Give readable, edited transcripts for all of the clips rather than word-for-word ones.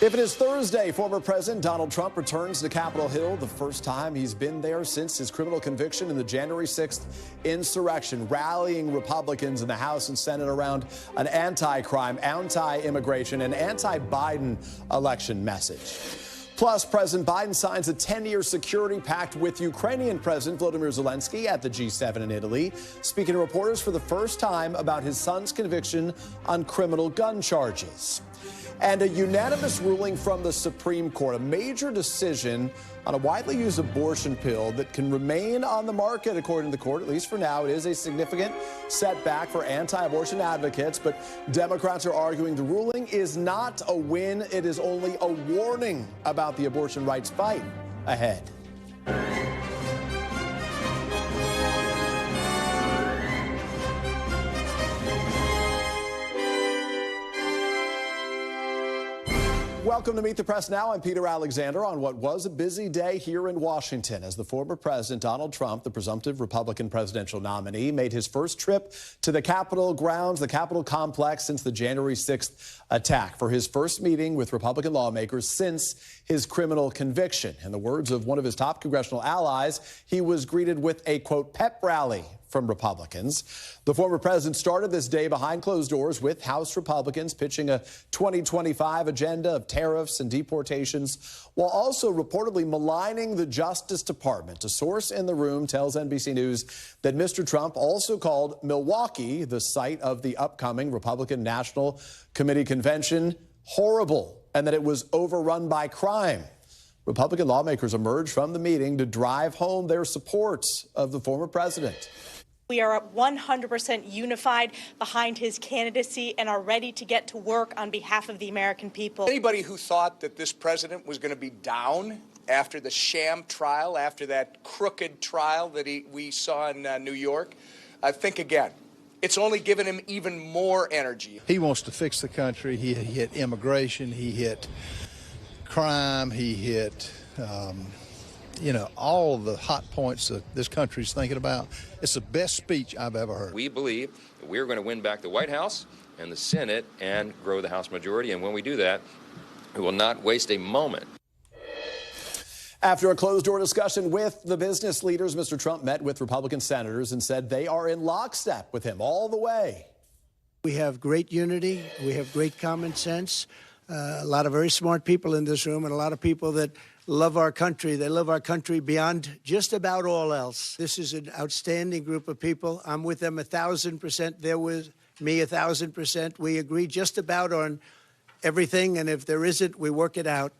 If it is Thursday, former President Donald Trump returns to Capitol Hill, the first time he's been there since his criminal conviction in the January 6th insurrection, rallying Republicans in the House and Senate around an anti-crime, anti-immigration, and anti-Biden election message. Plus, President Biden signs a 10-year security pact with Ukrainian President Volodymyr Zelensky at the G7 in Italy, speaking to reporters for the first time about his son's conviction on criminal gun charges. And a unanimous ruling from the Supreme Court, a major decision on a widely used abortion pill that can remain on the market, according to the court, at least for now. It is a significant setback for anti-abortion advocates, but Democrats are arguing the ruling is not a win. It is only a warning about the abortion rights fight ahead. Welcome to Meet the Press Now. I'm Peter Alexander on what was a busy day here in Washington as the former president, Donald Trump, the presumptive Republican presidential nominee, made his first trip to the Capitol grounds, the Capitol complex, since the January 6th attack for his first meeting with Republican lawmakers since his criminal conviction. In the words of one of his top congressional allies, he was greeted with a, quote, pep rally from Republicans. The former president started this day behind closed doors with House Republicans pitching a 2025 agenda of tariffs and deportations, while also reportedly maligning the Justice Department. A source in the room tells NBC News that Mr. Trump also called Milwaukee, the site of the upcoming Republican National Committee convention, horrible, and that it was overrun by crime. Republican lawmakers emerged from the meeting to drive home their support of the former president. We are 100% unified behind his candidacy and are ready to get to work on behalf of the American people. Anybody who thought that this president was going to be down after the sham trial, after that crooked trial that we saw in New York, think again. It's only given him even more energy. He wants to fix the country. He hit immigration. He hit crime. He hit all the hot points that this country's thinking about. It's the best speech I've ever heard. We believe that we're going to win back the White House and the Senate and grow the House majority. And when we do that, we will not waste a moment. After a closed-door discussion with the business leaders, Mr. Trump met with Republican senators and said they are in lockstep with him all the way. We have great unity. We have great common sense. A lot of very smart people in this room and a lot of people that love our country. They love our country beyond just about all else. This is an outstanding group of people. I'm with them 1,000%. They're with me 1,000%. We agree just about on everything, and if there isn't, we work it out.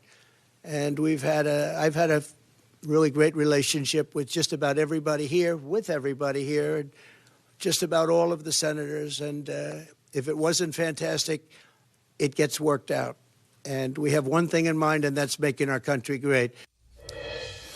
And I've had a really great relationship with just about everybody here, and just about all of the senators. And if it wasn't fantastic, it gets worked out. And we have one thing in mind, and that's making our country great.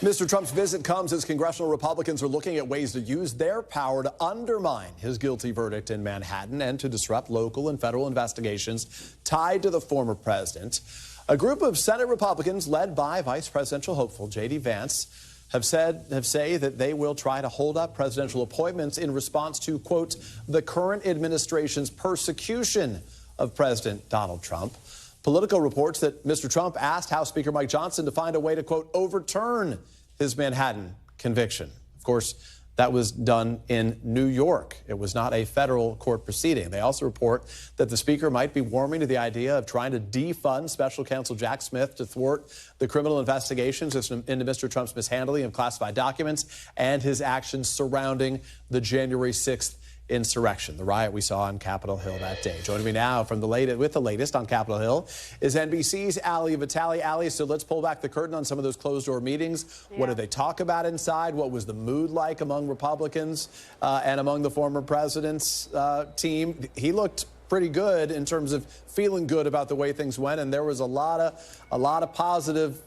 Mr. Trump's visit comes as congressional Republicans are looking at ways to use their power to undermine his guilty verdict in Manhattan and to disrupt local and federal investigations tied to the former president. A group of Senate Republicans led by Vice Presidential hopeful J.D. Vance have said that they will try to hold up presidential appointments in response to, quote, the current administration's persecution of President Donald Trump. Political reports that Mr. Trump asked House Speaker Mike Johnson to find a way to, quote, overturn his Manhattan conviction. Of course, that was done in New York. It was not a federal court proceeding. They also report that the speaker might be warming to the idea of trying to defund special counsel Jack Smith to thwart the criminal investigations into Mr. Trump's mishandling of classified documents and his actions surrounding the January 6th insurrection, the riot we saw on Capitol Hill that day. Joining me now from with the latest on Capitol Hill is NBC's Ali Vitale. Ali, so let's pull back the curtain on some of those closed-door meetings. Yeah. What did they talk about inside? What was the mood like among Republicans and among the former president's team? He looked pretty good in terms of feeling good about the way things went, and there was a lot of positive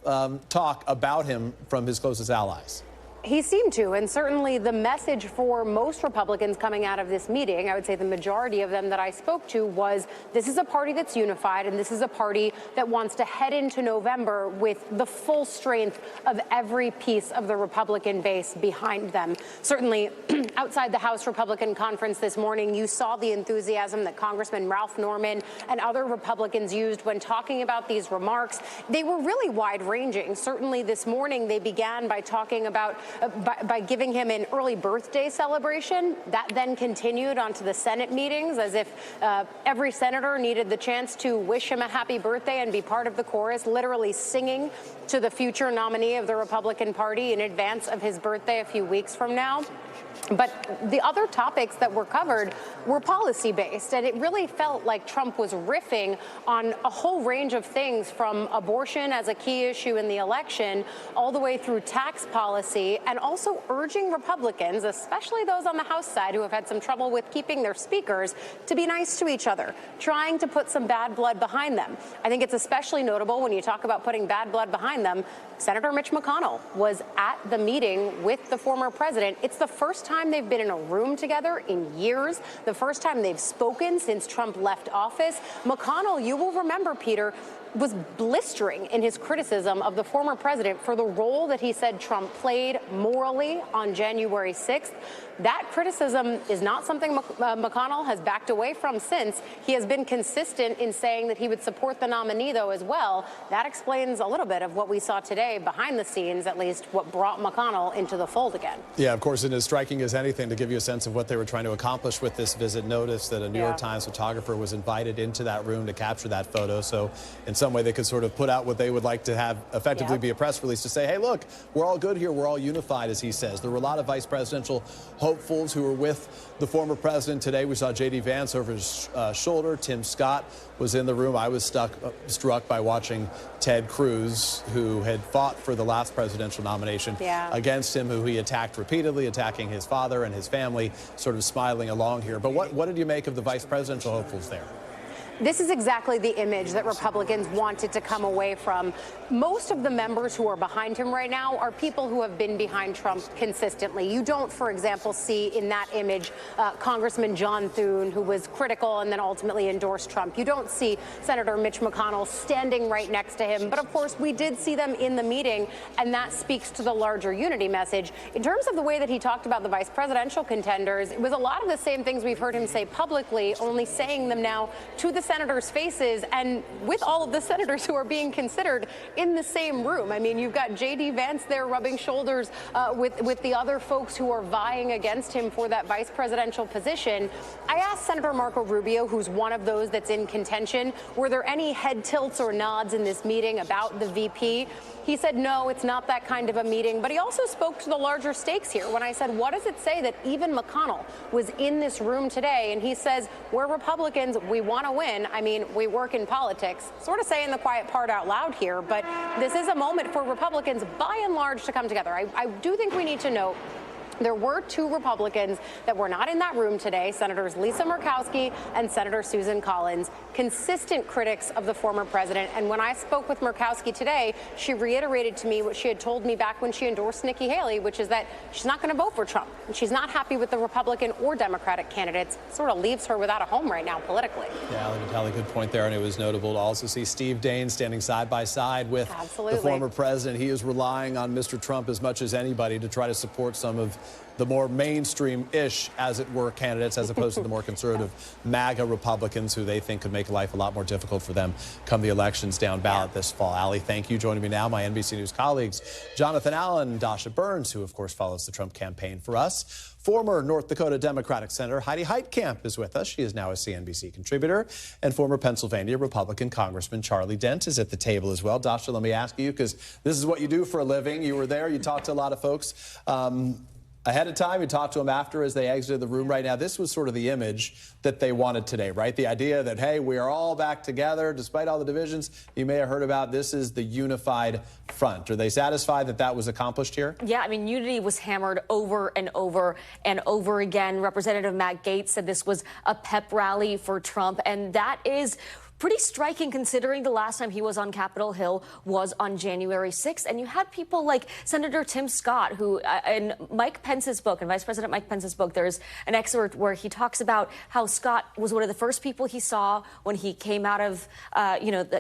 talk about him from his closest allies. He seemed to, and certainly the message for most Republicans coming out of this meeting, I would say the majority of them that I spoke to, was this is a party that's unified, and this is a party that wants to head into November with the full strength of every piece of the Republican base behind them. Certainly, outside the House Republican Conference this morning, you saw the enthusiasm that Congressman Ralph Norman and other Republicans used when talking about these remarks. They were really wide-ranging. Certainly this morning, they began by talking about by giving him an early birthday celebration. That then continued onto the Senate meetings, as if every senator needed the chance to wish him a happy birthday and be part of the chorus, literally singing to the future nominee of the Republican Party in advance of his birthday a few weeks from now. But the other topics that were covered were policy-based, and it really felt like Trump was riffing on a whole range of things, from abortion as a key issue in the election all the way through tax policy, and also urging Republicans, especially those on the House side who have had some trouble with keeping their speakers, to be nice to each other, trying to put some bad blood behind them. I think it's especially notable when you talk about putting bad blood behind them. Senator Mitch McConnell was at the meeting with the former president. It's the first time they've been in a room together in years, the first time they've spoken since Trump left office. McConnell, you will remember, Peter, was blistering in his criticism of the former president for the role that he said Trump played morally on January 6th. That criticism is not something McConnell has backed away from since. He has been consistent in saying that he would support the nominee, though, as well. That explains a little bit of what we saw today, behind the scenes, at least, what brought McConnell into the fold again. Yeah, of course, and as striking as anything to give you a sense of what they were trying to accomplish with this visit. Notice that a New York Times photographer was invited into that room to capture that photo. So in some way, they could sort of put out what they would like to have effectively be a press release to say, hey, look, we're all good here. We're all unified, as he says. There were a lot of vice presidential hopefuls who were with the former president today. We saw J.D. Vance over his shoulder. Tim Scott was in the room. I was struck by watching Ted Cruz, who had fought for the last presidential nomination against him, who he attacked repeatedly, attacking his father and his family, sort of smiling along here. But what did you make of the vice presidential hopefuls there? This is exactly the image that Republicans wanted to come away from. Most of the members who are behind him right now are people who have been behind Trump consistently. You don't, for example, see in that image Congressman John Thune, who was critical and then ultimately endorsed Trump. You don't see Senator Mitch McConnell standing right next to him. But, of course, we did see them in the meeting, and that speaks to the larger unity message. In terms of the way that he talked about the vice presidential contenders, it was a lot of the same things we've heard him say publicly, only saying them now to the senators' faces, and with all of the senators who are being considered in the same room. I mean, you've got J.D. Vance there rubbing shoulders with the other folks who are vying against him for that vice presidential position. I asked Senator Marco Rubio, who's one of those that's in contention, were there any head tilts or nods in this meeting about the VP? He said, no, it's not that kind of a meeting. But he also spoke to the larger stakes here. When I said, what does it say that even McConnell was in this room today? And he says, we're Republicans. We want to win. I mean, we work in politics. Sort of saying the quiet part out loud here. But this is a moment for Republicans, by and large, to come together. I do think we need to note there were two Republicans that were not in that room today, Senators Lisa Murkowski and Senator Susan Collins, consistent critics of the former president. And when I spoke with Murkowski today, she reiterated to me what she had told me back when she endorsed Nikki Haley, which is that she's not going to vote for Trump. And she's not happy with the Republican or Democratic candidates. Sort of leaves her without a home right now politically. Yeah, Ali Vitale, good point there. And it was notable to also see Steve Daines standing side by side with the former president. He is relying on Mr. Trump as much as anybody to try to support some of the more mainstream-ish, as it were, candidates, as opposed to the more conservative MAGA Republicans, who they think could make life a lot more difficult for them come the elections down ballot this fall. Ali, thank you. Joining me now, my NBC News colleagues, Jonathan Allen, Dasha Burns, who, of course, follows the Trump campaign for us. Former North Dakota Democratic Senator Heidi Heitkamp is with us. She is now a CNBC contributor. And former Pennsylvania Republican Congressman Charlie Dent is at the table as well. Dasha, let me ask you, because this is what you do for a living. You were there. You talked to a lot of folks ahead of time. You talked to them after as they exited the room right now. This was sort of the image that they wanted today, right? The idea that, hey, we are all back together despite all the divisions you may have heard about. This is the unified front. Are they satisfied that that was accomplished here? Yeah, I mean, unity was hammered over and over and over again. Representative Matt Gaetz said this was a pep rally for Trump, and that is pretty striking considering the last time he was on Capitol Hill was on January 6th. And you had people like Senator Tim Scott, who in Mike Pence's book, in Vice President Mike Pence's book, there's an excerpt where he talks about how Scott was one of the first people he saw when he came out of,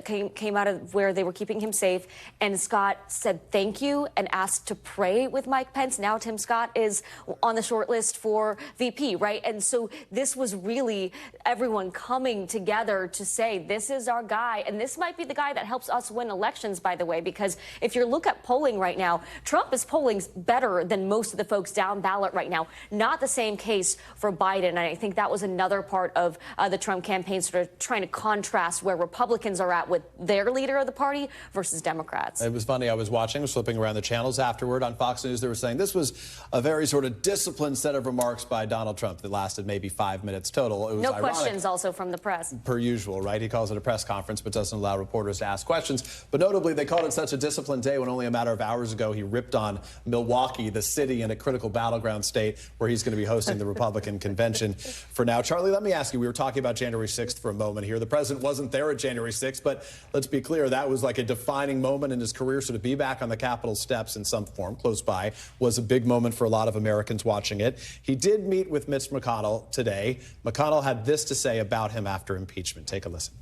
came out of where they were keeping him safe. And Scott said thank you and asked to pray with Mike Pence. Now Tim Scott is on the short list for VP, right? And so this was really everyone coming together to say, this is our guy. And this might be the guy that helps us win elections, by the way, because if you look at polling right now, Trump is polling better than most of the folks down ballot right now. Not the same case for Biden. And I think that was another part of the Trump campaign, sort of trying to contrast where Republicans are at with their leader of the party versus Democrats. It was funny. I was flipping around the channels afterward on Fox News. They were saying this was a very sort of disciplined set of remarks by Donald Trump that lasted maybe 5 minutes total. It was no ironic, questions also from the press. Per usual, right? He calls it a press conference, but doesn't allow reporters to ask questions. But notably, they called it such a disciplined day when only a matter of hours ago he ripped on Milwaukee, the city in a critical battleground state where he's going to be hosting the Republican convention for now. Charlie, let me ask you, we were talking about January 6th for a moment here. The president wasn't there at January 6th, but let's be clear, that was like a defining moment in his career. So to be back on the Capitol steps in some form, close by, was a big moment for a lot of Americans watching it. He did meet with Mitch McConnell today. McConnell had this to say about him after impeachment. Take a listen.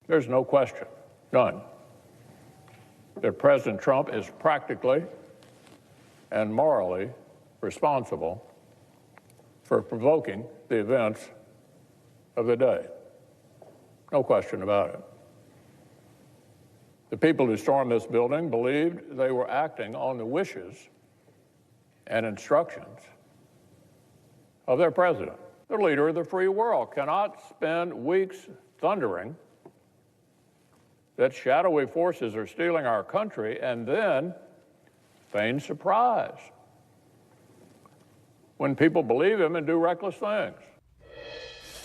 There's no question, none, that President Trump is practically and morally responsible for provoking the events of the day. No question about it. The people who stormed this building believed they were acting on the wishes and instructions of their president. The leader of the free world cannot spend weeks thundering that shadowy forces are stealing our country and then feign surprise when people believe him and do reckless things.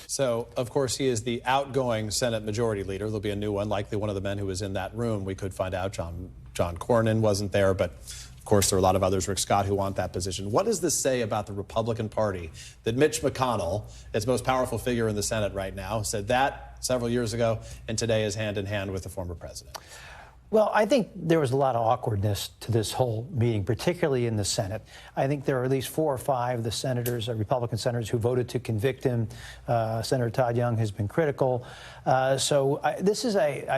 So, of course, he is the outgoing Senate Majority Leader. There'll be a new one, likely one of the men who was in that room. We could find out. John Cornyn wasn't there, but of course, there are a lot of others, Rick Scott, who want that position. What does this say about the Republican Party that Mitch McConnell, its most powerful figure in the Senate right now, said that several years ago and today is hand in hand with the former president? Well, I think there was a lot of awkwardness to this whole meeting, particularly in the Senate. I think there are at least 4 or 5 of the senators, Republican senators, who voted to convict him. Senator Todd Young has been critical. This is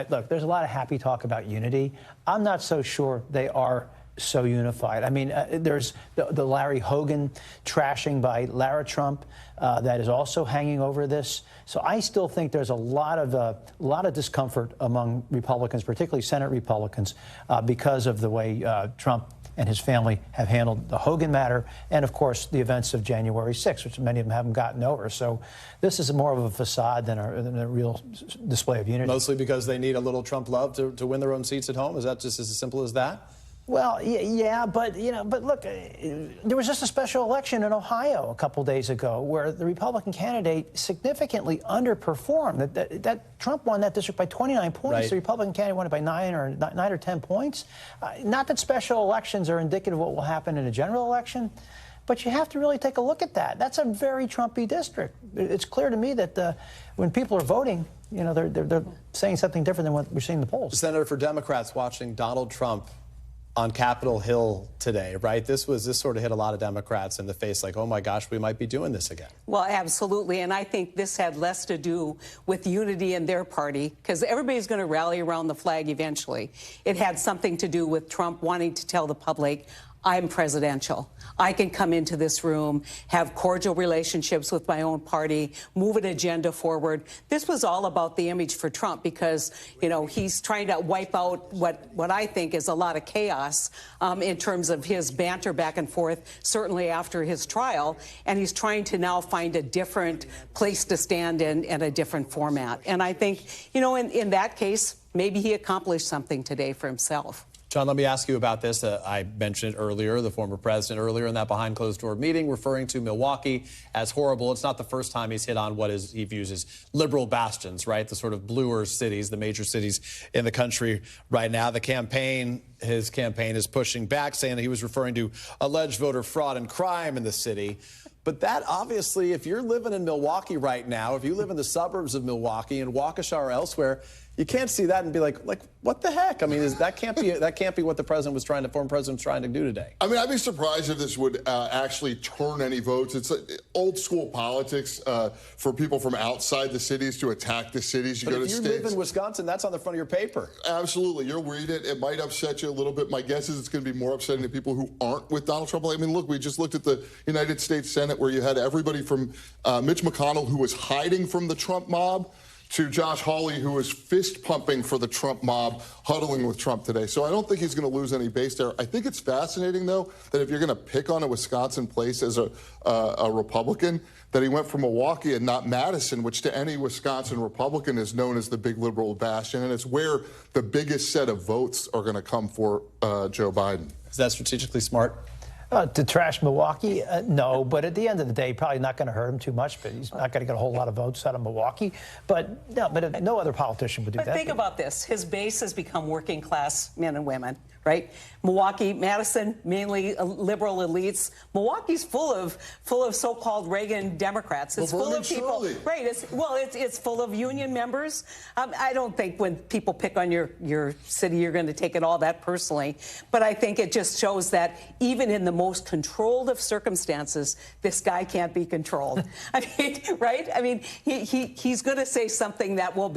look, there's a lot of happy talk about unity. I'm not so sure they are so unified. I mean, there's the Larry Hogan trashing by Lara Trump that is also hanging over this. So I still think there's a lot of discomfort among Republicans, particularly Senate Republicans, because of the way Trump and his family have handled the Hogan matter and, of course, the events of January 6th, which many of them haven't gotten over. So this is more of a facade than a real display of unity. Mostly because they need a little Trump love to win their own seats at home? Is that just as simple as that? Well, yeah, but look, there was just a special election in Ohio a couple days ago where the Republican candidate significantly underperformed. That Trump won that district by 29 points. Right. The Republican candidate won it by 9 or 10 points. Not that special elections are indicative of what will happen in a general election, but you have to really take a look at that. That's a very Trumpy district. It's clear to me that when people are voting, they're saying something different than what we're seeing in the polls. Senator, for Democrats watching Donald Trump on Capitol Hill today, right? This sort of hit a lot of Democrats in the face, like, oh my gosh, we might be doing this again. Well, absolutely. And I think this had less to do with unity in their party, because everybody's going to rally around the flag eventually. It had something to do with Trump wanting to tell the public, I'm presidential. I can come into this room, have cordial relationships with my own party, move an agenda forward. This was all about the image for Trump because, he's trying to wipe out what I think is a lot of chaos in terms of his banter back and forth, certainly after his trial. And he's trying to now find a different place to stand in and a different format. And I think, in that case, maybe he accomplished something today for himself. John, let me ask you about this. I mentioned it earlier, the former president earlier in that behind closed-door meeting, referring to Milwaukee as horrible. It's not the first time he's hit on what he views as liberal bastions, right? The sort of bluer cities, the major cities in the country right now. His campaign is pushing back, saying that he was referring to alleged voter fraud and crime in the city. But that obviously, if you're living in Milwaukee right now, if you live in the suburbs of Milwaukee, in Waukesha or elsewhere, you can't see that and be like, what the heck? I mean, that can't be what the former president was trying to do today. I mean, I'd be surprised if this would actually turn any votes. It's old school politics for people from outside the cities to attack the cities. But if you live in Wisconsin, that's on the front of your paper. Absolutely. You'll read it. It might upset you a little bit. My guess is it's going to be more upsetting to people who aren't with Donald Trump. I mean, look, we just looked at the United States Senate where you had everybody from Mitch McConnell, who was hiding from the Trump mob, to Josh Hawley, who was fist pumping for the Trump mob, huddling with Trump today. So I don't think he's going to lose any base there. I think it's fascinating, though, that if you're going to pick on a Wisconsin place as a Republican, that he went for Milwaukee and not Madison, which to any Wisconsin Republican is known as the big liberal bastion, and it's where the biggest set of votes are going to come for Joe Biden. Is that strategically smart? To trash Milwaukee? No, but at the end of the day, probably not going to hurt him too much, but he's not going to get a whole lot of votes out of Milwaukee. But no other politician would do that. But think about this. His base has become working class men and women, right? Milwaukee, Madison, mainly liberal elites. Milwaukee's full of so-called Reagan Democrats. It's full of people. Right. It's full of union members. I don't think when people pick on your city, you're going to take it all that personally. But I think it just shows that even in the most controlled of circumstances, this guy can't be controlled. I mean, right? I mean, he's going to say something that will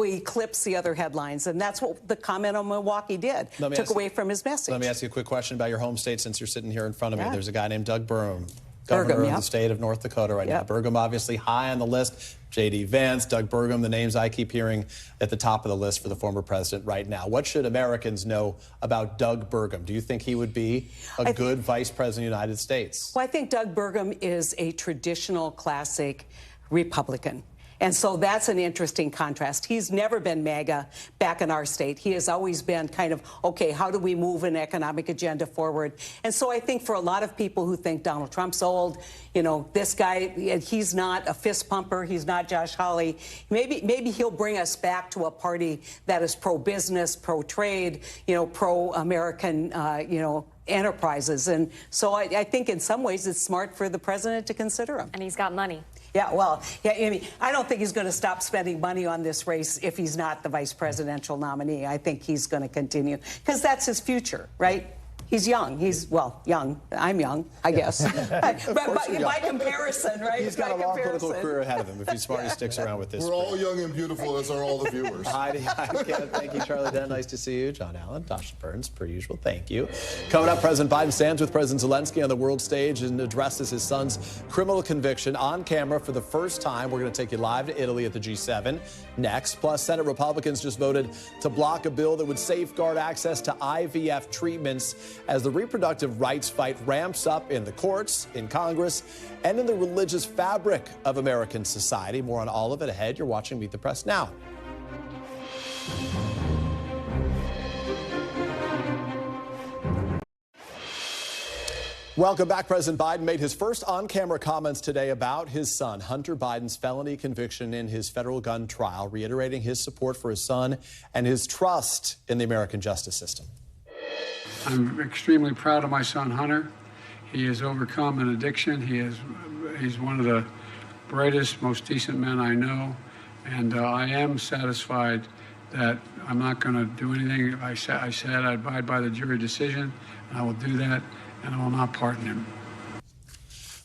eclipse the other headlines, and that's what the comment on Milwaukee did. Took away from his message. Let me ask you a quick question about your home state, since you're sitting here in front of me. There's a guy named Doug Burgum, governor of the state of North Dakota right now. Burgum obviously high on the list. J.D. Vance, Doug Burgum, the names I keep hearing at the top of the list for the former president right now. What should Americans know about Doug Burgum? Do you think he would be a good vice president of the United States? Well, I think Doug Burgum is a traditional classic Republican. And so that's an interesting contrast. He's never been MAGA back in our state. He has always been kind of, okay, how do we move an economic agenda forward? And so I think for a lot of people who think Donald Trump's old, you know, this guy, he's not a fist pumper. He's not Josh Hawley. Maybe he'll bring us back to a party that is pro-business, pro-trade, you know, pro-American, you know, enterprises. And so I think in some ways it's smart for the president to consider him. And he's got money. Yeah, well, I mean, I don't think he's going to stop spending money on this race if he's not the vice presidential nominee. I think he's going to continue because that's his future, right? He's young. He's, well, young. I'm young, I guess. by comparison, right? He's got a long political career ahead of him if he's smart and sticks around with this. We're all young and beautiful, as are all the viewers. Heidi, thank you, Charlie Denton. Nice to see you. John Allen, Tasha Burns, per usual. Thank you. Coming up, President Biden stands with President Zelensky on the world stage and addresses his son's criminal conviction on camera for the first time. We're going to take you live to Italy at the G7 next. Plus, Senate Republicans just voted to block a bill that would safeguard access to IVF treatments as the reproductive rights fight ramps up in the courts, in Congress, and in the religious fabric of American society. More on all of it ahead. You're watching Meet the Press now. Welcome back. President Biden made his first on-camera comments today about his son, Hunter Biden's felony conviction in his federal gun trial, reiterating his support for his son and his trust in the American justice system. I'm extremely proud of my son, Hunter. He has overcome an addiction. He's one of the brightest, most decent men I know. And I am satisfied that I'm not going to do anything. I said I'd abide by the jury decision, and I will do that, and I will not pardon him.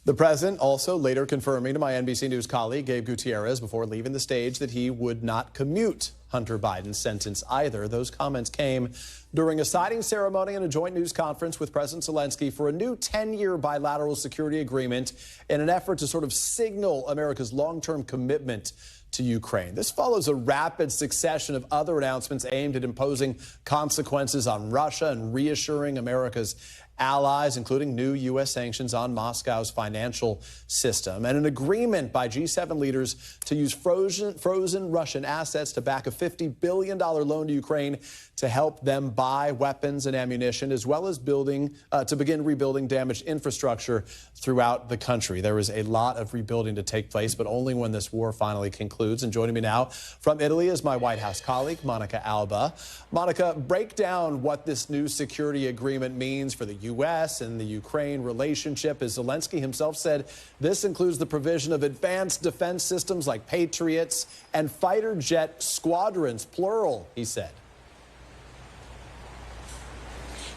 The president also later confirming to my NBC News colleague, Gabe Gutierrez, before leaving the stage that he would not commute Hunter Biden's sentence either. Those comments came during a signing ceremony and a joint news conference with President Zelensky for a new 10-year bilateral security agreement in an effort to sort of signal America's long-term commitment to Ukraine. This follows a rapid succession of other announcements aimed at imposing consequences on Russia and reassuring America's allies, including new U.S. sanctions on Moscow's financial system, and an agreement by G7 leaders to use frozen Russian assets to back a $50 billion loan to Ukraine to help them buy weapons and ammunition, as well as to begin rebuilding damaged infrastructure throughout the country. There is a lot of rebuilding to take place, but only when this war finally concludes. And joining me now from Italy is my White House colleague, Monica Alba. Monica, break down what this new security agreement means for the U.S. and the Ukraine relationship. As Zelensky himself said, this includes the provision of advanced defense systems like Patriots and fighter jet squadrons, plural, he said.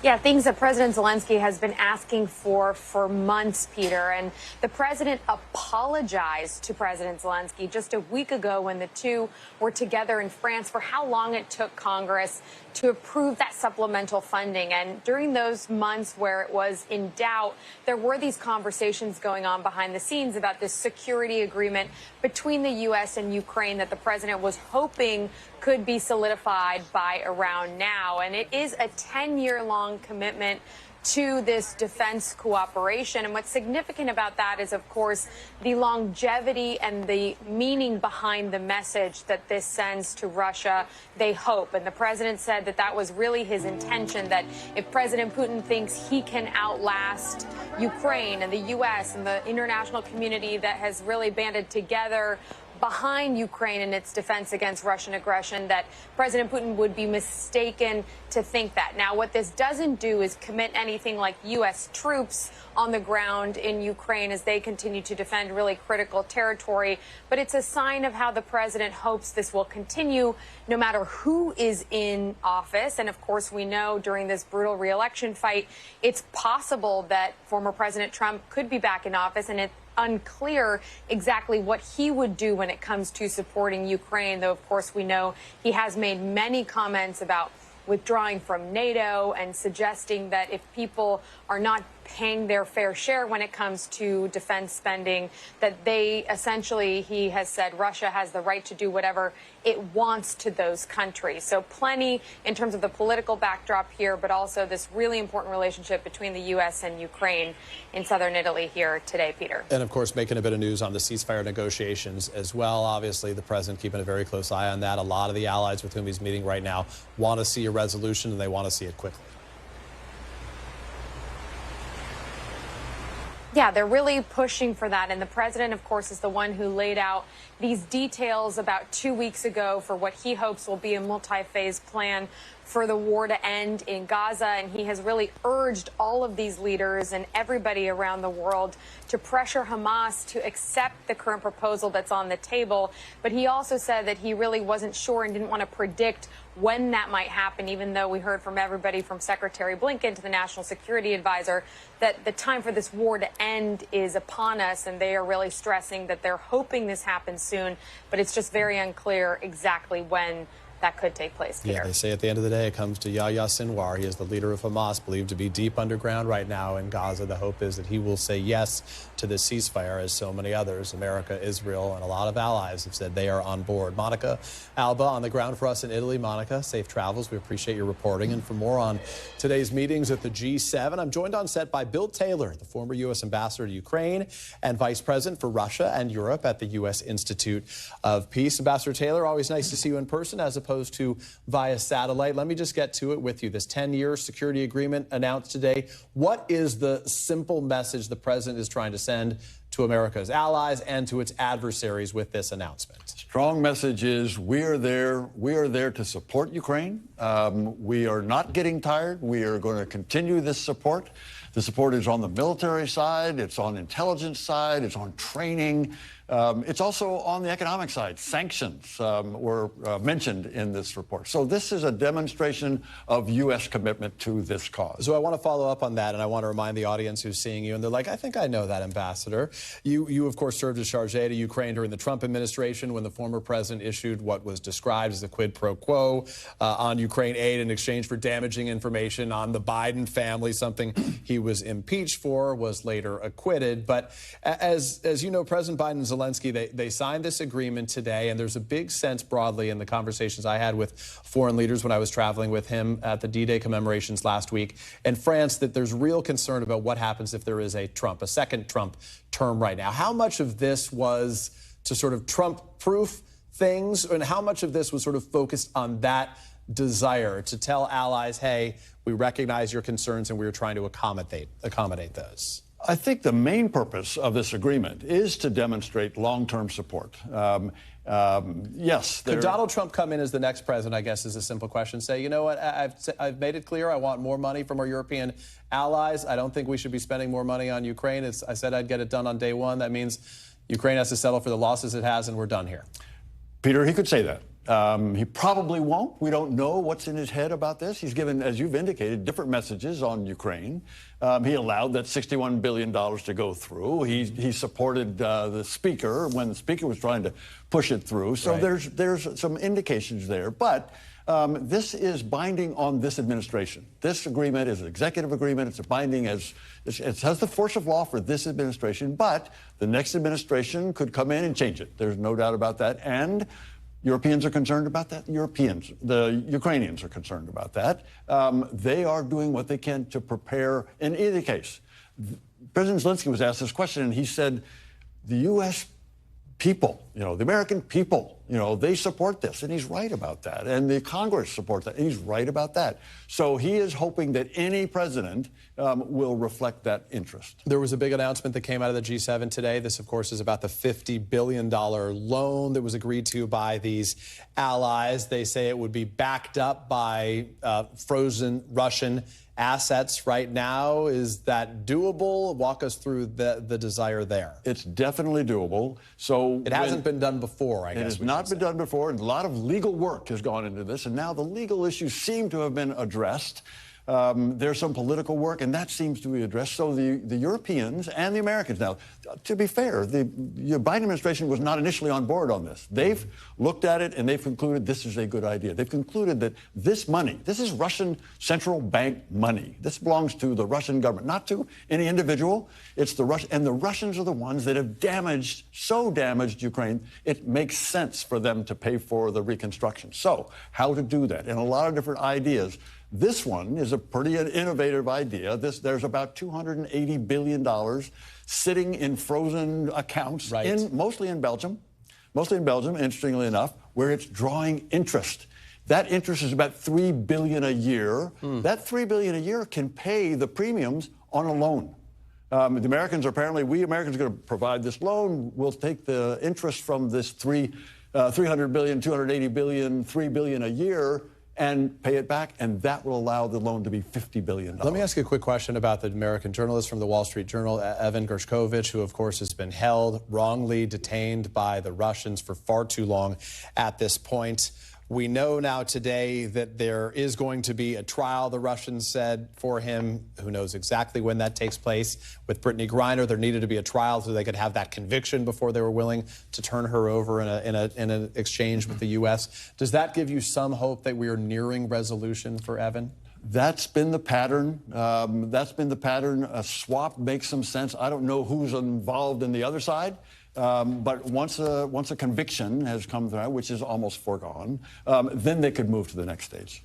Yeah, things that President Zelensky has been asking for months, Peter. And the president apologized to President Zelensky just a week ago when the two were together in France for how long it took Congress to approve that supplemental funding. And during those months where it was in doubt, there were these conversations going on behind the scenes about this security agreement between the U.S. and Ukraine that the president was hoping could be solidified by around now. And it is a 10-year-long commitment to this defense cooperation. And what's significant about that is, of course, the longevity and the meaning behind the message that this sends to Russia, they hope. And the president said that that was really his intention, that if President Putin thinks he can outlast Ukraine and the U.S. and the international community that has really banded together behind Ukraine and its defense against Russian aggression, that President Putin would be mistaken to think that. Now, what this doesn't do is commit anything like U.S. troops on the ground in Ukraine as they continue to defend really critical territory. But it's a sign of how the president hopes this will continue no matter who is in office. And of course, we know during this brutal re-election fight, it's possible that former President Trump could be back in office, and it's unclear exactly what he would do when it comes to supporting Ukraine, though, of course, we know he has made many comments about withdrawing from NATO and suggesting that if people are not paying their fair share when it comes to defense spending, that they essentially, he has said, Russia has the right to do whatever it wants to those countries. So plenty in terms of the political backdrop here, but also this really important relationship between the U.S. and Ukraine in southern Italy here today, Peter. And of course, making a bit of news on the ceasefire negotiations as well. Obviously, the president keeping a very close eye on that. A lot of the allies with whom he's meeting right now want to see a resolution, and they want to see it quickly. Yeah, they're really pushing for that. And the president, of course, is the one who laid out these details about 2 weeks ago for what he hopes will be a multi-phase plan for the war to end in Gaza. And he has really urged all of these leaders and everybody around the world to pressure Hamas to accept the current proposal that's on the table. But he also said that he really wasn't sure and didn't want to predict when that might happen, even though we heard from everybody from Secretary Blinken to the National Security Advisor that the time for this war to end is upon us, and they are really stressing that they're hoping this happens soon, but it's just very unclear exactly when that could take place, Peter. Yeah, they say at the end of the day it comes to Yahya Sinwar. He is the leader of Hamas, believed to be deep underground right now in Gaza. The hope is that he will say yes to this ceasefire, as so many others, America, Israel, and a lot of allies have said they are on board. Monica Alba on the ground for us in Italy. Monica, safe travels. We appreciate your reporting. And for more on today's meetings at the G7, I'm joined on set by Bill Taylor, the former U.S. ambassador to Ukraine and vice president for Russia and Europe at the U.S. Institute of Peace. Ambassador Taylor, always nice to see you in person as opposed to via satellite. Let me just get to it with you. This 10-year security agreement announced today. What is the simple message the president is trying to send to America's allies and to its adversaries with this announcement? Strong message is we are there to support Ukraine. We are not getting tired. We are going to continue this support. The support is on the military side. It's on intelligence side. It's on training. It's also on the economic side. Sanctions were mentioned in this report. So this is a demonstration of U.S. commitment to this cause. So I want to follow up on that, and I want to remind the audience who's seeing you, and they're like, I think I know that, Ambassador. You of course, served as chargé to Ukraine during the Trump administration when the former president issued what was described as a quid pro quo on Ukraine aid in exchange for damaging information on the Biden family, something he was impeached for, was later acquitted. But as you know, President Biden and Zelensky, they signed this agreement today, and there's a big sense broadly in the conversations I had with foreign leaders when I was traveling with him at the D-Day commemorations last week in France that there's real concern about what happens if there is a second Trump term right now. How much of this was to sort of Trump-proof things, and how much of this was sort of focused on that desire to tell allies, hey, we recognize your concerns and we're trying to accommodate those? I think the main purpose of this agreement is to demonstrate long-term support. Yes. Could Donald Trump come in as the next president, I guess, is a simple question. Say, you know what, I've made it clear I want more money from our European allies. I don't think we should be spending more money on Ukraine. I said I'd get it done on day one. That means Ukraine has to settle for the losses it has, and we're done here. Peter, he could say that. He probably won't. We don't know what's in his head about this. He's given, as you've indicated, different messages on Ukraine. He allowed that $61 billion to go through. He supported the speaker when the speaker was trying to push it through. So there's some indications there. But this is binding on this administration. This agreement is an executive agreement. It's a binding it has the force of law for this administration. But the next administration could come in and change it. There's no doubt about that. And Europeans are concerned about that. The Ukrainians are concerned about that. They are doing what they can to prepare. In either case, President Zelensky was asked this question, and he said, the U.S. people, the American people, they support this. And he's right about that. And the Congress supports that. And he's right about that. So he is hoping that any president will reflect that interest. There was a big announcement that came out of the G7 today. This, of course, is about the $50 billion loan that was agreed to by these allies. They say it would be backed up by frozen Russian assets right now. Is that doable? Walk us through the desire there. It's definitely doable. So it hasn't been done before, I guess. It has not been done before, and a lot of legal work has gone into this, and now the legal issues seem to have been addressed. There's some political work, and that seems to be addressed. So the Europeans and the Americans now, to be fair, the Biden administration was not initially on board on this. They've looked at it, and they've concluded this is a good idea. They've concluded that this money, this is Russian central bank money. This belongs to the Russian government, not to any individual. It's the Russian, and the Russians are the ones that have damaged Ukraine. It makes sense for them to pay for the reconstruction. So how to do that, and a lot of different ideas. This one is a pretty innovative idea. There's about $280 billion sitting in frozen accounts, mostly in Belgium, interestingly enough, where it's drawing interest. That interest is about $3 billion a year. That $3 billion a year can pay the premiums on a loan. We Americans are going to provide this loan. We'll take the interest from this $300 billion, $280 billion, $3 billion a year, and pay it back, and that will allow the loan to be $50 billion. Let me ask you a quick question about the American journalist from the Wall Street Journal, Evan Gershkovich, who, of course, has been held, wrongly detained by the Russians for far too long at this point. We know now today that there is going to be a trial, the Russians said, for him. Who knows exactly when that takes place. With Brittany Griner, there needed to be a trial so they could have that conviction before they were willing to turn her over in an exchange with the U.S. Does that give you some hope that we are nearing resolution for Evan? That's been the pattern. A swap makes some sense. I don't know who's involved in the other side. But once a conviction has come through, which is almost foregone, then they could move to the next stage.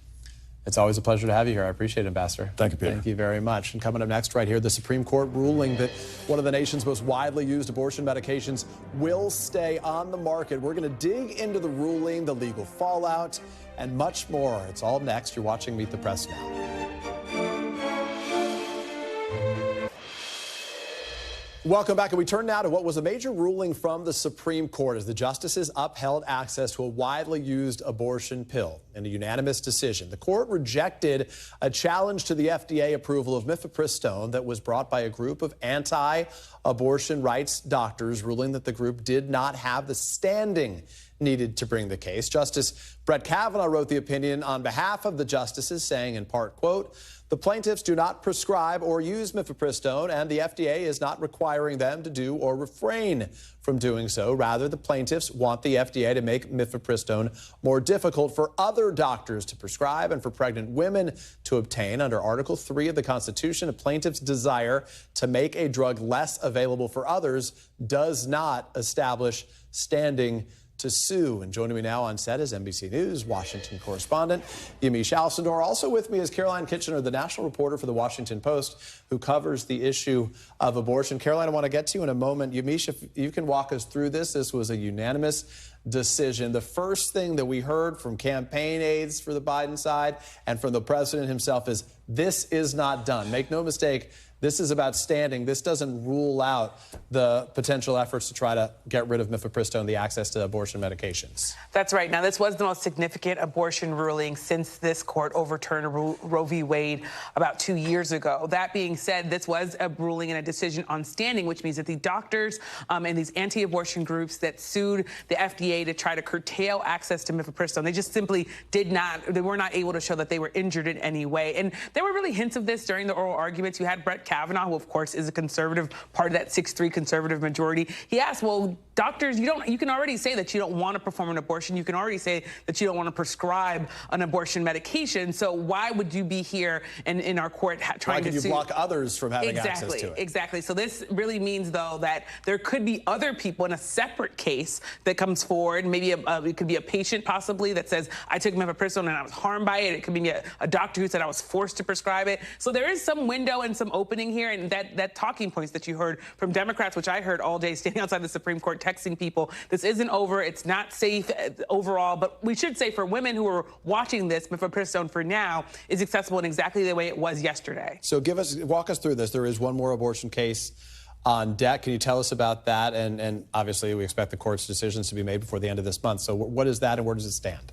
It's always a pleasure to have you here. I appreciate it, Ambassador. Thank you, Peter. Thank you very much. And coming up next right here, the Supreme Court ruling that one of the nation's most widely used abortion medications will stay on the market. We're going to dig into the ruling, the legal fallout, and much more. It's all next. You're watching Meet the Press now. Welcome back, and we turn now to what was a major ruling from the Supreme Court as the justices upheld access to a widely used abortion pill in a unanimous decision. The court rejected a challenge to the FDA approval of mifepristone that was brought by a group of anti-abortion rights doctors, ruling that the group did not have the standing needed to bring the case. Justice Brett Kavanaugh wrote the opinion on behalf of the justices, saying in part, quote, "The plaintiffs do not prescribe or use mifepristone, and the FDA is not requiring them to do or refrain from doing so. Rather, the plaintiffs want the FDA to make mifepristone more difficult for other doctors to prescribe and for pregnant women to obtain. Under Article 3 of the Constitution, a plaintiff's desire to make a drug less available for others does not establish standing to sue." And joining me now on set is NBC News Washington correspondent Yamiche Alcindor. Also with me is Caroline Kitchener, the national reporter for the Washington Post, who covers the issue of abortion. Caroline, I want to get to you in a moment. Yamiche, if you can walk us through this. This was a unanimous decision. The first thing that we heard from campaign aides for the Biden side and from the president himself is this is not done. Make no mistake, This is about standing. This doesn't rule out the potential efforts to try to get rid of mifepristone, the access to abortion medications. That's right. Now, this was the most significant abortion ruling since this court overturned Roe v. Wade about 2 years ago. That being said, this was a ruling and a decision on standing, which means that the doctors and these anti-abortion groups that sued the FDA to try to curtail access to mifepristone, they just simply they were not able to show that they were injured in any way. And there were really hints of this during the oral arguments. You had Brett Kavanaugh, who of course is a conservative, part of that 6-3 conservative majority. He asked, well, doctors, you can already say that you don't want to perform an abortion. You can already say that you don't want to prescribe an abortion medication. So why would you be here in our court trying to sue? Why could you block others from having access to it? Exactly. So this really means, though, that there could be other people in a separate case that comes forward. Maybe it could be a patient possibly that says, I took mifepristone and I was harmed by it. It could be a doctor who said I was forced to prescribe it. So there is some window and some opening here. And that talking points that you heard from Democrats, which I heard all day standing outside the Supreme Court texting people, this isn't over. It's not safe overall. But we should say for women who are watching this, mifepristone for now is accessible in exactly the way it was yesterday. So walk us through this. There is one more abortion case on deck. Can you tell us about that? And obviously we expect the court's decisions to be made before the end of this month. So what is that and where does it stand?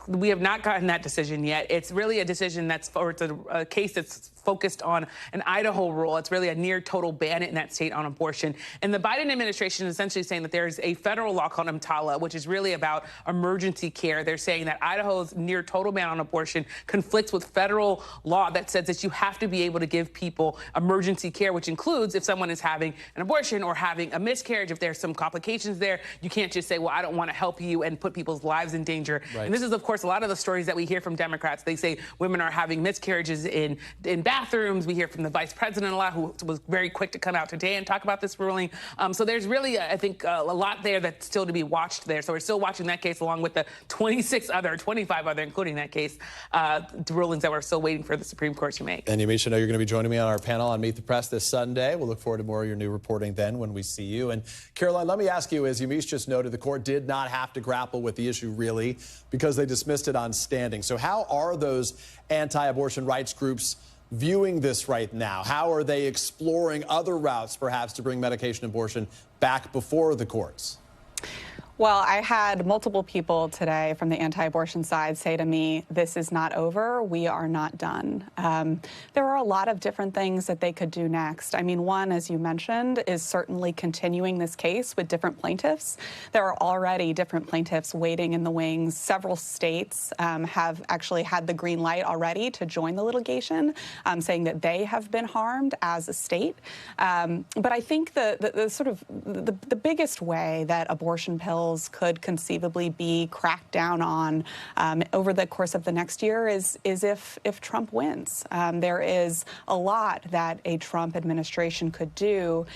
We have not gotten that decision yet. It's really a decision it's a case that's focused on an Idaho rule. It's really a near total ban in that state on abortion. And the Biden administration is essentially saying that there's a federal law called EMTALA, which is really about emergency care. They're saying that Idaho's near total ban on abortion conflicts with federal law that says that you have to be able to give people emergency care, which includes if someone is having an abortion or having a miscarriage, if there's some complications there, you can't just say, well, I don't want to help you and put people's lives in danger. Right. And this is, of course, a lot of the stories that we hear from Democrats. They say women are having miscarriages in bathrooms. We hear from the vice president a lot, who was very quick to come out today and talk about this ruling. So there's really, I think, a lot there that's still to be watched there. So we're still watching that case along with the 25 other, including that case, rulings that we're still waiting for the Supreme Court to make. And Yamisha, I know you're going to be joining me on our panel on Meet the Press this Sunday. We'll look forward to more of your new reporting then when we see you. And Caroline, let me ask you, as Yamish just noted, the court did not have to grapple with the issue really because they dismissed it on standing. So how are those anti-abortion rights groups viewing this right now? How are they exploring other routes, perhaps, to bring medication abortion back before the courts? Well, I had multiple people today from the anti-abortion side say to me, this is not over, we are not done. There are a lot of different things that they could do next. I mean, one, as you mentioned, is certainly continuing this case with different plaintiffs. There are already different plaintiffs waiting in the wings. Several states have actually had the green light already to join the litigation, saying that they have been harmed as a state. But I think the biggest way that abortion pills could conceivably be cracked down on over the course of the next year is if Trump wins. There is a lot that a Trump administration could do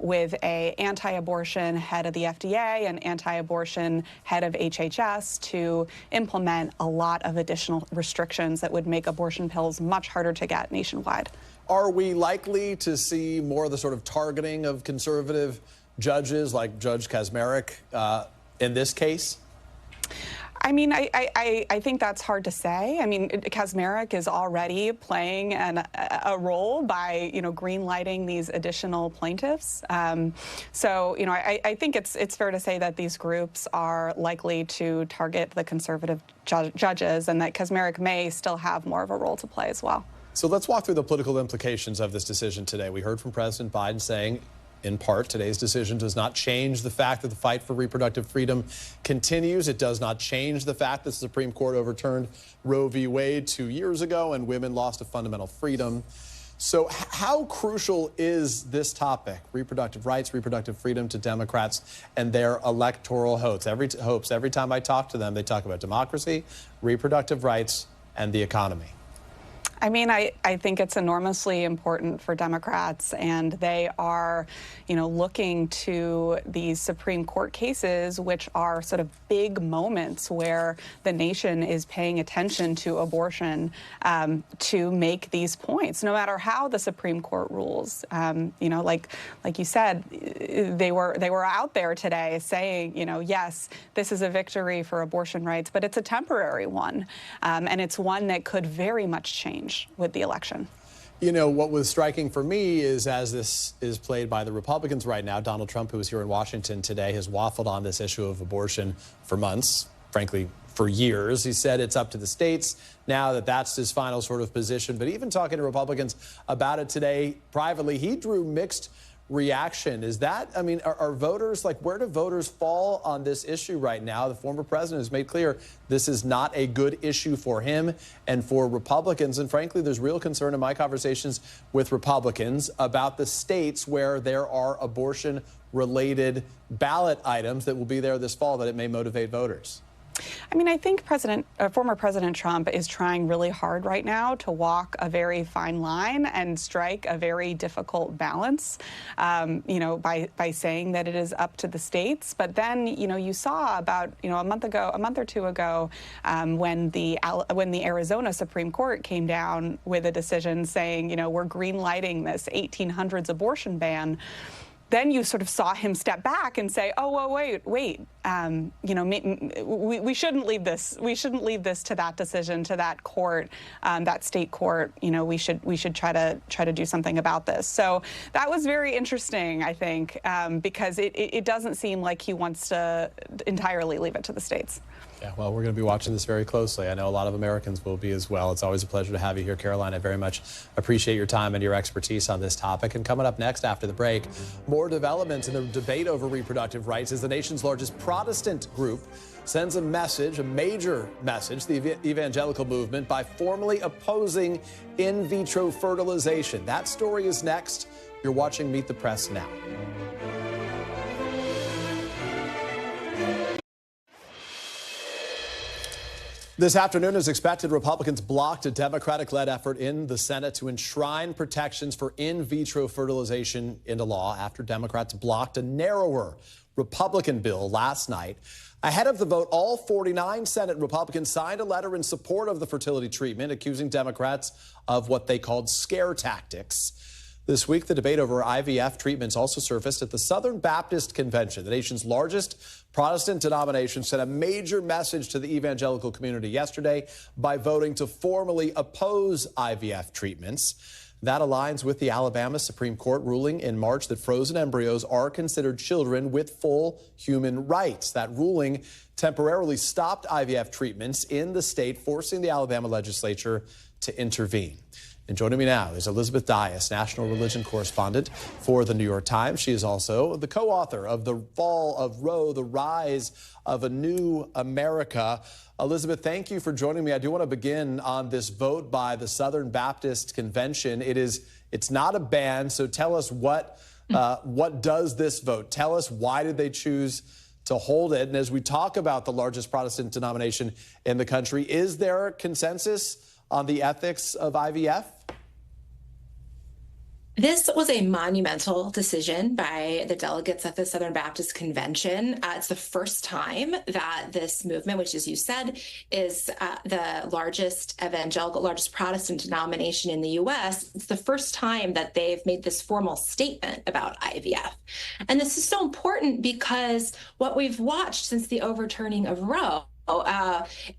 with an anti-abortion head of the FDA and anti-abortion head of HHS to implement a lot of additional restrictions that would make abortion pills much harder to get nationwide. Are we likely to see more of the sort of targeting of conservative judges like Judge Kaczmarek in this case? I mean, I think that's hard to say. I mean, Kaczmarek is already playing a role by, green-lighting these additional plaintiffs. So, I think it's fair to say that these groups are likely to target the conservative judges and that Kaczmarek may still have more of a role to play as well. So let's walk through the political implications of this decision today. We heard from President Biden saying, in part, today's decision does not change the fact that the fight for reproductive freedom continues. It does not change the fact that the Supreme Court overturned Roe v. Wade 2 years ago and women lost a fundamental freedom. So how crucial is this topic, reproductive rights, reproductive freedom, to Democrats and their electoral hopes? Every time I talk to them, they talk about democracy, reproductive rights, and the economy. I mean, I think it's enormously important for Democrats, and they are, looking to these Supreme Court cases, which are sort of big moments where the nation is paying attention to abortion, to make these points, no matter how the Supreme Court rules. Like you said, they were out there today saying, yes, this is a victory for abortion rights, but it's a temporary one, and it's one that could very much change with the election. You know, what was striking for me is, as this is played by the Republicans right now, Donald Trump, who was here in Washington today, has waffled on this issue of abortion for months, frankly, for years. He said it's up to the states now, that that's his final sort of position. But even talking to Republicans about it today privately, he drew mixed reaction. Is that, I mean, are voters, like, where do voters fall on this issue right now? The former president has made clear this is not a good issue for him and for Republicans. And frankly, there's real concern in my conversations with Republicans about the states where there are abortion-related ballot items that will be there this fall, that it may motivate voters. I mean, I think former President Trump is trying really hard right now to walk a very fine line and strike a very difficult balance, you know, by saying that it is up to the states. But then, you know, you saw about, you know, a month or two ago, when the Arizona Supreme Court came down with a decision saying, you know, we're green lighting this 1800s abortion ban. Then you sort of saw him step back and say, "Oh, well, wait. You know, we shouldn't leave this. We shouldn't leave this to that decision, to that court, that state court. You know, we should try to do something about this." So that was very interesting, I think, because it doesn't seem like he wants to entirely leave it to the states. Yeah, well, we're going to be watching this very closely. I know a lot of Americans will be as well. It's always a pleasure to have you here, Caroline. I very much appreciate your time and your expertise on this topic. And coming up next after the break, more developments in the debate over reproductive rights as the nation's largest Protestant group sends a message, a major message, the evangelical movement, by formally opposing in vitro fertilization. That story is next. You're watching Meet the Press now. This afternoon, as expected, Republicans blocked a Democratic-led effort in the Senate to enshrine protections for in vitro fertilization into law after Democrats blocked a narrower Republican bill last night. Ahead of the vote, all 49 Senate Republicans signed a letter in support of the fertility treatment, accusing Democrats of what they called scare tactics. This week, the debate over IVF treatments also surfaced at the Southern Baptist Convention. The nation's largest Protestant denomination sent a major message to the evangelical community yesterday by voting to formally oppose IVF treatments. That aligns with the Alabama Supreme Court ruling in March that frozen embryos are considered children with full human rights. That ruling temporarily stopped IVF treatments in the state, forcing the Alabama legislature to intervene. And joining me now is Elizabeth Dias, national religion correspondent for The New York Times. She is also the co-author of The Fall of Roe, The Rise of a New America. Elizabeth, thank you for joining me. I do want to begin on this vote by the Southern Baptist Convention. It's not a ban, so tell us what does this vote? Tell us, why did they choose to hold it? And as we talk about the largest Protestant denomination in the country, is there consensus on the ethics of IVF? This was a monumental decision by the delegates at the Southern Baptist Convention. It's the first time that this movement, which, as you said, is the largest Protestant denomination in the U.S., it's the first time that they've made this formal statement about IVF. And this is so important because what we've watched since the overturning of Roe,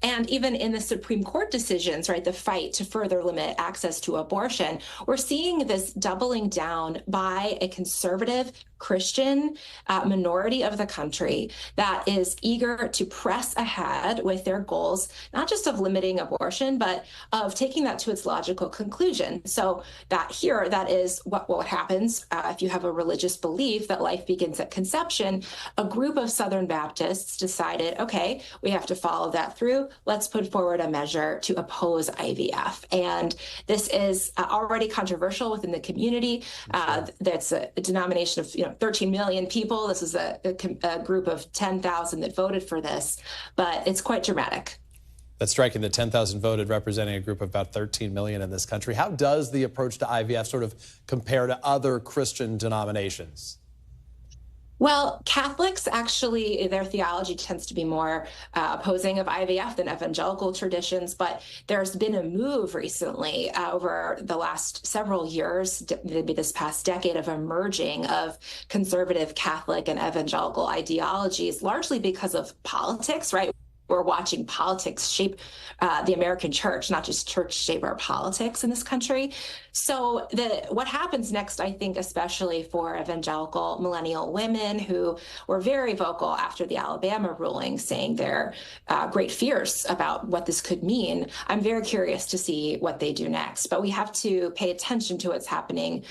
and even in the Supreme Court decisions, right, the fight to further limit access to abortion, we're seeing this doubling down by a conservative Christian minority of the country that is eager to press ahead with their goals, not just of limiting abortion, but of taking that to its logical conclusion. So that is what happens if you have a religious belief that life begins at conception. A group of Southern Baptists decided, okay, we have to follow that through. Let's put forward a measure to oppose IVF. And this is already controversial within the community. That's a denomination of 13 million people. This is a group of 10,000 that voted for this, but it's quite dramatic. That's striking that 10,000 voted, representing a group of about 13 million in this country. How does the approach to IVF sort of compare to other Christian denominations? Well, Catholics, actually, their theology tends to be more opposing of IVF than evangelical traditions, but there's been a move recently over the last several years, maybe this past decade, of emerging of conservative Catholic and evangelical ideologies, largely because of politics, right? we're watching politics shape the American church, not just church shape our politics in this country. So what happens next, I think, especially for evangelical millennial women who were very vocal after the Alabama ruling, saying their great fears about what this could mean, I'm very curious to see what they do next. But we have to pay attention to what's happening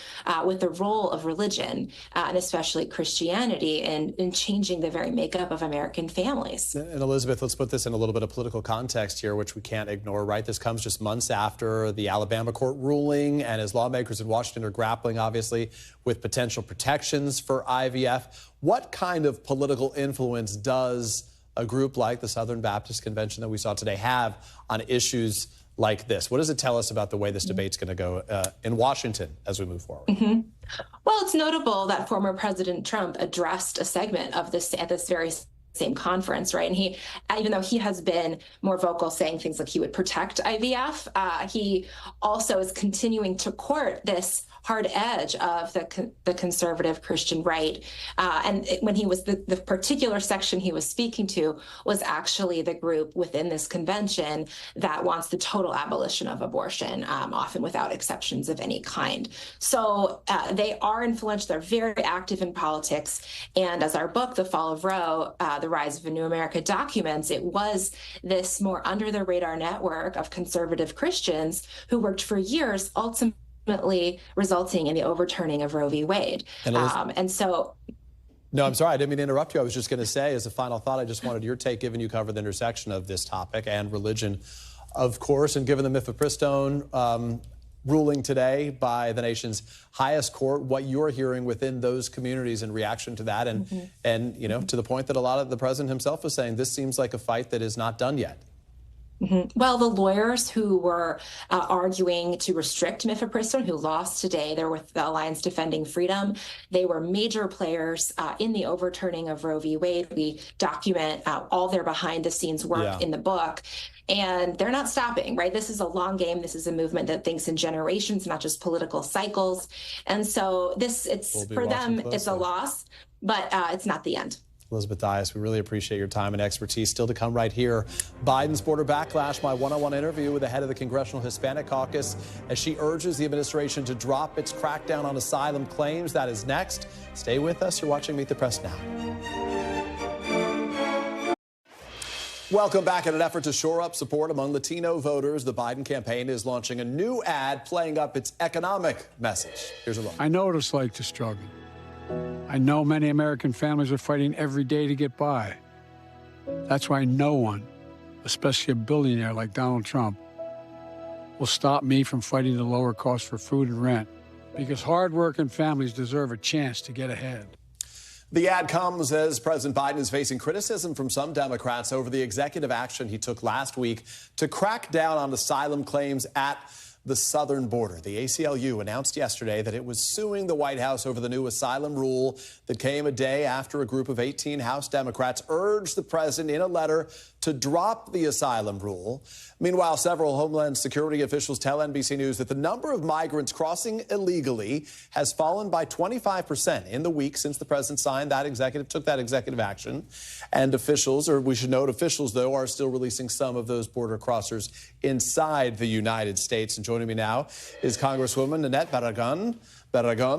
with the role of religion, and especially Christianity, in changing the very makeup of American families. And Elizabeth, let's put this in a little bit of political context here, which we can't ignore, right? This comes just months after the Alabama court ruling, and as lawmakers in Washington are grappling, obviously, with potential protections for IVF. What kind of political influence does a group like the Southern Baptist Convention that we saw today have on issues like this? What does it tell us about the way this debate's going to go in Washington as we move forward? Well, it's notable that former President Trump addressed a segment of this at this very same conference, right? And he, even though he has been more vocal, saying things like he would protect IVF, he also is continuing to court this hard edge of the conservative Christian right. And when he was, the particular section he was speaking to was actually the group within this convention that wants the total abolition of abortion, often without exceptions of any kind. So they are influential, they're very active in politics. And as our book, The Fall of Roe, The Rise of a New America documents, it was this more under the radar network of conservative Christians who worked for years, ultimately resulting in the overturning of Roe v. Wade. And so... No, I'm sorry, I didn't mean to interrupt you. I was just going to say, as a final thought, I just wanted your take, given you cover the intersection of this topic and religion, of course, and given the Mifepristone ruling today by the nation's highest court, what you're hearing within those communities in reaction to that, and you know, to the point that a lot of the president himself was saying, this seems like a fight that is not done yet. Well, the lawyers who were arguing to restrict Mifepristone, who lost today, they're with the Alliance Defending Freedom. They were major players in the overturning of Roe v. Wade. We document all their behind-the-scenes work in the book. And they're not stopping, right? This is a long game. This is a movement that thinks in generations, not just political cycles. And so for them, it's a loss, but it's not the end. Elizabeth Dias, we really appreciate your time and expertise. Still to come right here, Biden's border backlash, my one-on-one interview with the head of the Congressional Hispanic Caucus as she urges the administration to drop its crackdown on asylum claims. That is next. Stay with us. You're watching Meet the Press Now. Welcome back. In an effort to shore up support among Latino voters, the Biden campaign is launching a new ad playing up its economic message. Here's a look. I know what it's like to struggle. I know many American families are fighting every day to get by. That's why no one, especially a billionaire like Donald Trump, will stop me from fighting the lower costs for food and rent, because hard-working families deserve a chance to get ahead. The ad comes as President Biden is facing criticism from some Democrats over the executive action he took last week to crack down on asylum claims at the southern border. The ACLU announced yesterday that it was suing the White House over the new asylum rule that came a day after a group of 18 House Democrats urged the president in a letter to drop the asylum rule. Meanwhile, several Homeland Security officials tell NBC News that the number of migrants crossing illegally has fallen by 25% in the week since the president took that executive action. And officials, or we should note officials, though, are still releasing some of those border crossers inside the United States. And joining me now is Congresswoman Nanette Barragan,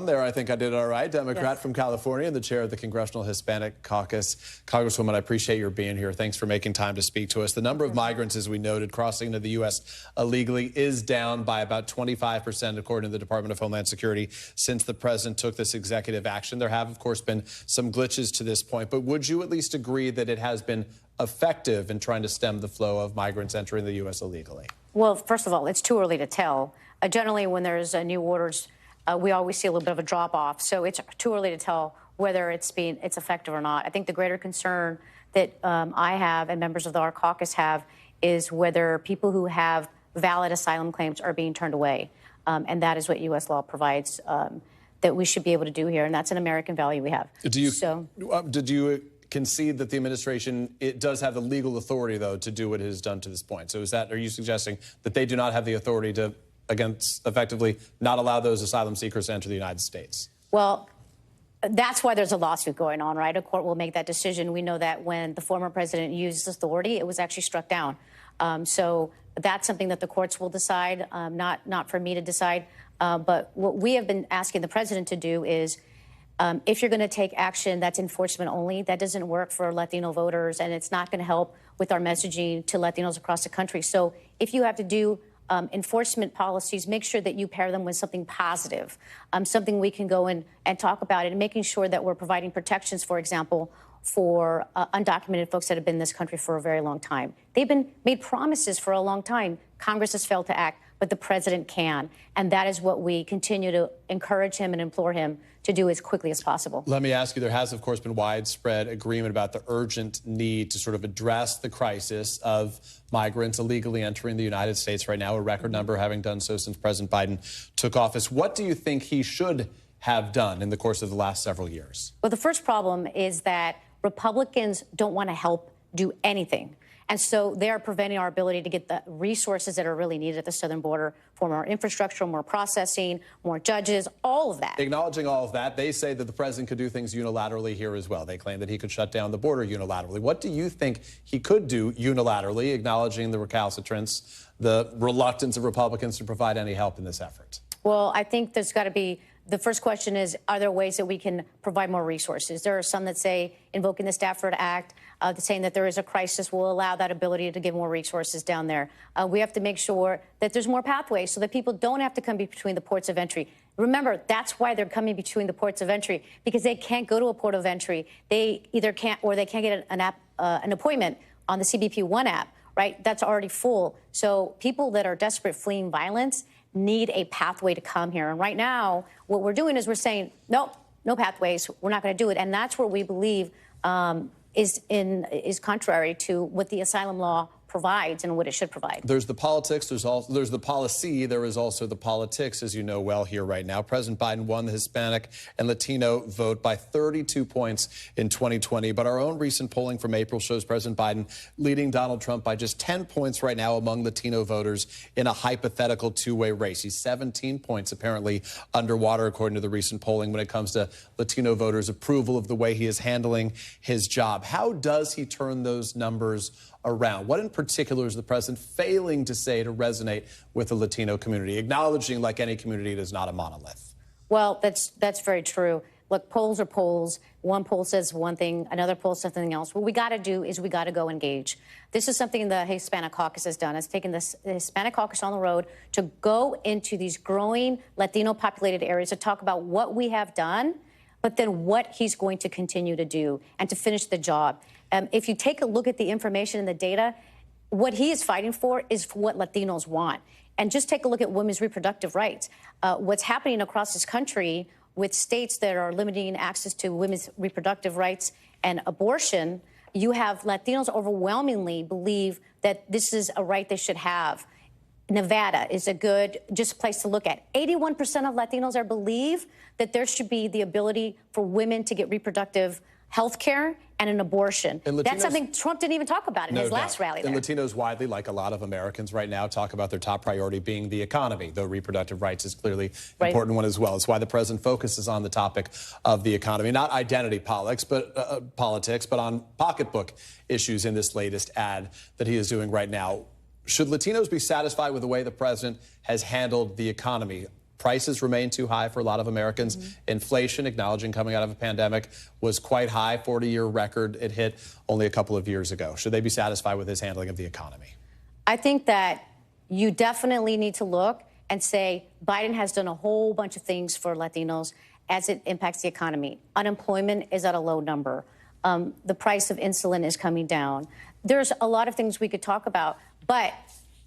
there, I think I did it all right, Democrat from California and the chair of the Congressional Hispanic Caucus. Congresswoman, I appreciate your being here. Thanks for making time to speak to us. The number of migrants, as we noted, crossing into the U.S. illegally is down by about 25%, according to the Department of Homeland Security, since the president took this executive action. There have, of course, been some glitches to this point, but would you at least agree that it has been effective in trying to stem the flow of migrants entering the U.S. illegally? Well, first of all, it's too early to tell. Generally, when there's new orders, we always see a little bit of a drop-off, so it's too early to tell whether it's effective or not. I think the greater concern that I have and members of our caucus have is whether people who have valid asylum claims are being turned away, and that is what U.S. law provides that we should be able to do here, and that's an American value we have. Did you concede that the administration does have the legal authority, though, to do what it has done to this point? So are you suggesting that they do not have the authority to effectively not allow those asylum seekers to enter the United States? Well, That's why there's a lawsuit going on, right? A court will make that decision. We know that when the former president used authority, it was actually struck down. So that's something that the courts will decide, not for me to decide. But what we have been asking the president to do is, if you're going to take action that's enforcement only, that doesn't work for Latino voters, and it's not going to help with our messaging to Latinos across the country. So if you have to do enforcement policies, make sure that you pair them with something positive, something we can go in and talk about, and making sure that we're providing protections, for example, for undocumented folks that have been in this country for a very long time. They've been made promises for a long time. Congress has failed to act, but the president can. And that is what we continue to encourage him and implore him to do as quickly as possible. Let me ask you, there has, of course, been widespread agreement about the urgent need to sort of address the crisis of migrants illegally entering the United States right now, a record number having done so since President Biden took office. What do you think he should have done in the course of the last several years? Well, the first problem is that Republicans don't want to help do anything. And so they are preventing our ability to get the resources that are really needed at the southern border for more infrastructure, more processing, more judges, all of that. Acknowledging all of that, they say that the president could do things unilaterally here as well. They claim that he could shut down the border unilaterally. What do you think he could do unilaterally, acknowledging the recalcitrance, the reluctance of Republicans to provide any help in this effort? Well, I think there's got to be, the first question is, are there ways that we can provide more resources? There are some that say invoking the Stafford Act, saying that there is a crisis will allow that ability to give more resources down there. We have to make sure that there's more pathways so that people don't have to come between the ports of entry. Remember, that's why they're coming between the ports of entry, because they can't go to a port of entry. They either can't, or they can't get an appointment on the CBP One app, right? That's already full. So people that are desperate fleeing violence need a pathway to come here. And right now, what we're doing is we're saying, nope, no pathways. We're not going to do it. And that's where we believe is contrary to what the asylum law provides and what it should provide. There's the politics, there's the policy, there is also the politics, as you know well here right now. President Biden won the Hispanic and Latino vote by 32 points in 2020, but our own recent polling from April shows President Biden leading Donald Trump by just 10 points right now among Latino voters in a hypothetical two-way race. He's 17 points apparently underwater, according to the recent polling, when it comes to Latino voters' approval of the way he is handling his job. How does he turn those numbers around? What in particular is the president failing to say to resonate with the Latino community, acknowledging, like any community, it is not a monolith? Well, that's very true. Look, polls are polls. One poll says one thing, another poll says something else. What we got to do is we got to go engage. This is something the Hispanic Caucus has done. It's taken the Hispanic Caucus on the road to go into these growing Latino-populated areas to talk about what we have done, but then what he's going to continue to do and to finish the job. If you take a look at the information and the data, what he is fighting for is for what Latinos want. And just take a look at women's reproductive rights. What's happening across this country with states that are limiting access to women's reproductive rights and abortion, you have Latinos overwhelmingly believe that this is a right they should have. Nevada is a good place to look at. 81% of Latinos believe that there should be the ability for women to get reproductive health care and an abortion. And that's something Trump didn't even talk about in his last rally there. And Latinos widely, like a lot of Americans right now, talk about their top priority being the economy, though reproductive rights is clearly an important one as well. It's why the president focuses on the topic of the economy, not identity politics, but on pocketbook issues in this latest ad that he is doing right now. Should Latinos be satisfied with the way the president has handled the economy? Prices remain too high for a lot of Americans. Inflation, acknowledging coming out of a pandemic, was quite high, 40-year record it hit only a couple of years ago. Should they be satisfied with his handling of the economy? I think that you definitely need to look and say Biden has done a whole bunch of things for Latinos as it impacts the economy. Unemployment is at a low number. The price of insulin is coming down. There's a lot of things we could talk about, but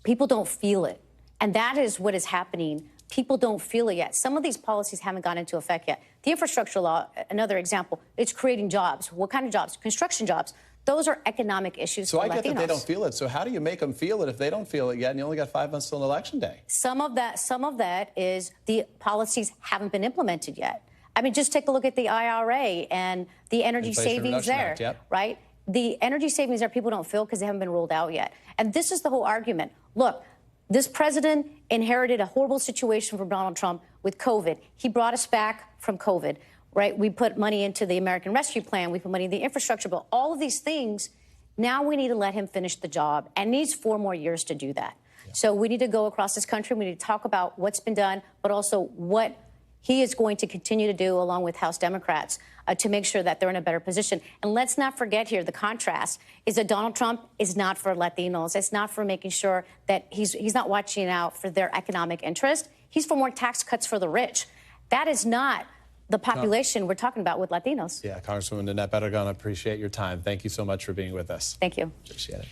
people don't feel it. And that is what is happening. People don't feel it yet. Some of these policies haven't gone into effect yet. The infrastructure law, another example, it's creating jobs. What kind of jobs? Construction jobs. Those are economic issues for Latinos. So I get that they don't feel it. So how do you make them feel it if they don't feel it yet and you only got 5 months till Election Day? Some of that is the policies haven't been implemented yet. I mean, just take a look at the IRA and the energy savings there, right? The energy savings there people don't feel because they haven't been rolled out yet. And this is the whole argument. Look, this president inherited a horrible situation from Donald Trump with COVID. He brought us back from COVID. right? We put money into the American Rescue Plan. We put money in the infrastructure bill. All of these things, now we need to let him finish the job, and needs 4 more years to do that. Yeah. So we need to go across this country. We need to talk about what's been done, but also what he is going to continue to do along with House Democrats to make sure that they're in a better position. And let's not forget here, the contrast is that Donald Trump is not for Latinos. It's not for making sure that he's not watching out for their economic interest. He's for more tax cuts for the rich. That is not the population we're talking about with Latinos. Yeah, Congresswoman Nanette Barragán, appreciate your time. Thank you so much for being with us. Thank you. Appreciate it.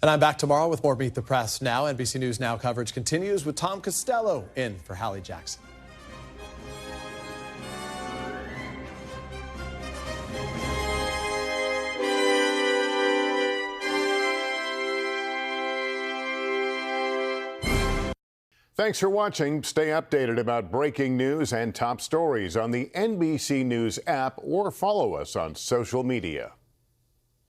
And I'm back tomorrow with more Meet the Press Now. NBC News Now coverage continues with Tom Costello in for Hallie Jackson. Thanks for watching. Stay updated about breaking news and top stories on the NBC News app or follow us on social media.